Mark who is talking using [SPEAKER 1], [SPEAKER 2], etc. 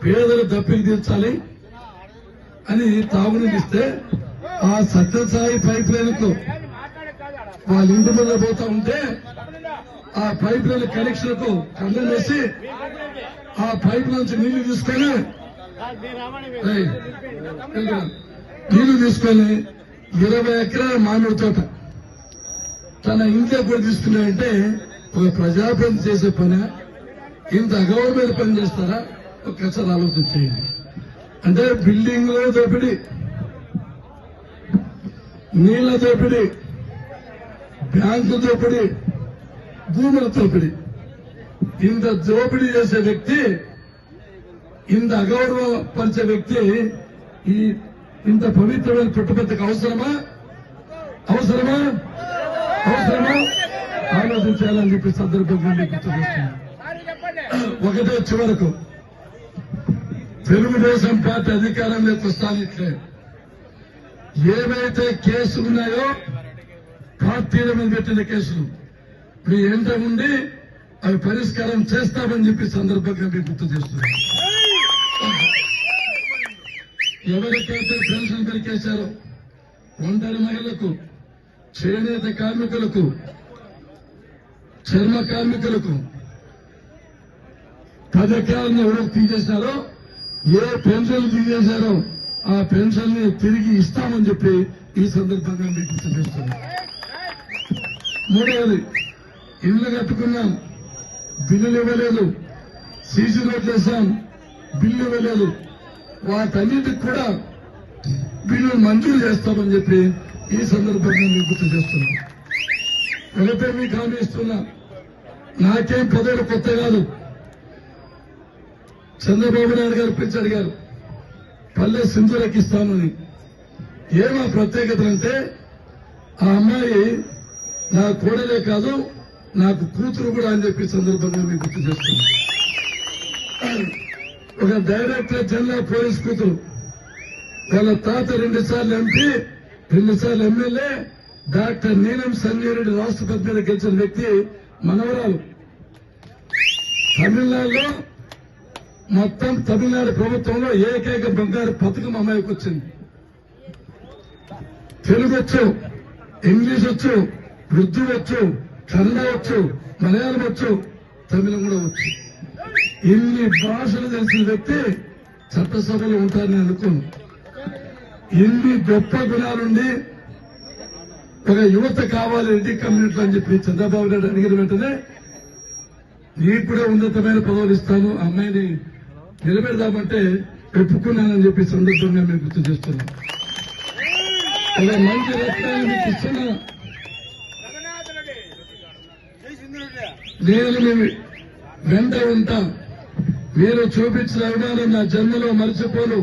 [SPEAKER 1] పేదలు దప్పికి తీర్చాలి అని తాగునీరు ఇస్తే ఆ సత్యసాయి పైప్ లైన్ కు వాళ్ళ ఇంటి మీద పోతా ఉంటే ఆ పైప్ లైన్ కనెక్షన్ కు కన్నం వేసి ఆ పైప్ నుంచి నీళ్లు తీసుకొని 20 ఎకరాల మామిడి తోట తన ఇంట్లో కూడా తీసుకున్నాడంటే ఒక ప్రజాప్రతినిధి చేసే పని ఇంత అగౌరవమైన పని చేస్తారా? ఒకసారి ఆలోచన చేయండి. అంటే బిల్డింగ్ లో దోపిడీ, నీళ్ల దోపిడీ, బ్యాంకు దోపిడీ, భూముల దోపిడీ, ఇంత దోపిడీ చేసే వ్యక్తి, ఇంత అగౌరవపరిచే వ్యక్తి ఈ ఇంత పవిత్రమైన పుట్టపర్తికి అవసరమా? ఆలోచించాలని చెప్పి సందర్భంగా గుర్తు చేస్తున్నాను. ఒకటే చివరకు తెలుగుదేశం పార్టీ అధికారంలోకి వస్తానిట్లే ఏవైతే కేసులు ఉన్నాయో పార్టీల మీద పెట్టిన కేసులు మీ ఎంట ఉండి అవి పరిష్కారం చేస్తామని చెప్పి సందర్భంగా మీకు గుర్తు చేస్తున్నాను. ఎవరికైతే పెన్షన్ పెరికేశారో ఒంటరి మహిళలకు, చేనేత కార్మికులకు, చర్మ కార్మికులకు 10 ఎకరాలను ఎవరికి తీసేశారో, ఏ పెన్షన్లు తీసేశారో ఆ పెన్షన్ ని తిరిగి ఇస్తామని చెప్పి ఈ సందర్భంగా మీకు గుర్తు చేస్తున్నాం. మూడవది, ఇళ్లు కట్టుకున్నాం, బిల్లులు ఇవ్వలేదు, సీసీ రోడ్లు వేసాం, బిల్లు ఇవ్వలేదు, వాటన్నిటికి కూడా బిల్లులు మంజూరు చేస్తామని చెప్పి ఈ సందర్భంగా మీకు గుర్తు చేస్తున్నాం. ఒకటే మీకు హామీ ఇస్తున్నా, నాకేం పదవులు కొత్త కాదు. చంద్రబాబు నాయుడు గారు పిలిచి అడిగారు పల్లె సింధులకు ఇస్తానని. ఏమో ప్రత్యేకత అంటే ఆ అమ్మాయి నా కోడలే కాదు నాకు కూతురు కూడా అని చెప్పి సందర్భంగా మీకు గుర్తు చేస్తున్నా. ఒక డైరెక్టర్ జనరల్ పోలీస్ కూతురు, వాళ్ళ తాత 2 సార్లు ఎంపీ, 2 సార్లు ఎమ్మెల్యే, డాక్టర్ నీలం సంజయ్ రెడ్డి రాష్ట్రపతి మీద గెలిచిన వ్యక్తి మనవరాలు. తమిళనాడులో మొత్తం తమిళనాడు ప్రభుత్వంలో ఏకైక బంగారు పథకం అమ్మాయికి వచ్చింది. తెలుగు వచ్చు, ఇంగ్లీష్ వచ్చు, ఉర్దూ వచ్చు, కన్నడ వచ్చు, మలయాళం వచ్చు, తమిళం కూడా వచ్చు. ఇన్ని భాషలు తెలిసిన వ్యక్తి చట్టసభలో ఉంటారని అనుకోను. ఇన్ని గొప్ప గుణాలుండి ఒక యువత కావాలి రెడ్డి కమ్యూనిటీ అని చెప్పి చంద్రబాబు నాయుడు అడిగిన వెంటనే నీకు కూడా ఉన్నతమైన పదవులు ఇస్తాను, అమ్మాయిని నిలబెడదామంటే ఒప్పుకున్నానని చెప్పి సందర్భంగా మేము గుర్తు చేస్తున్నాం. ఇలా మంచి రత్నాలు మీకు ఇస్తున్నా. నేను మేము వెంట ఉంటా. మీరు చూపించిన అభిమానం నా జన్మలో మర్చిపోను.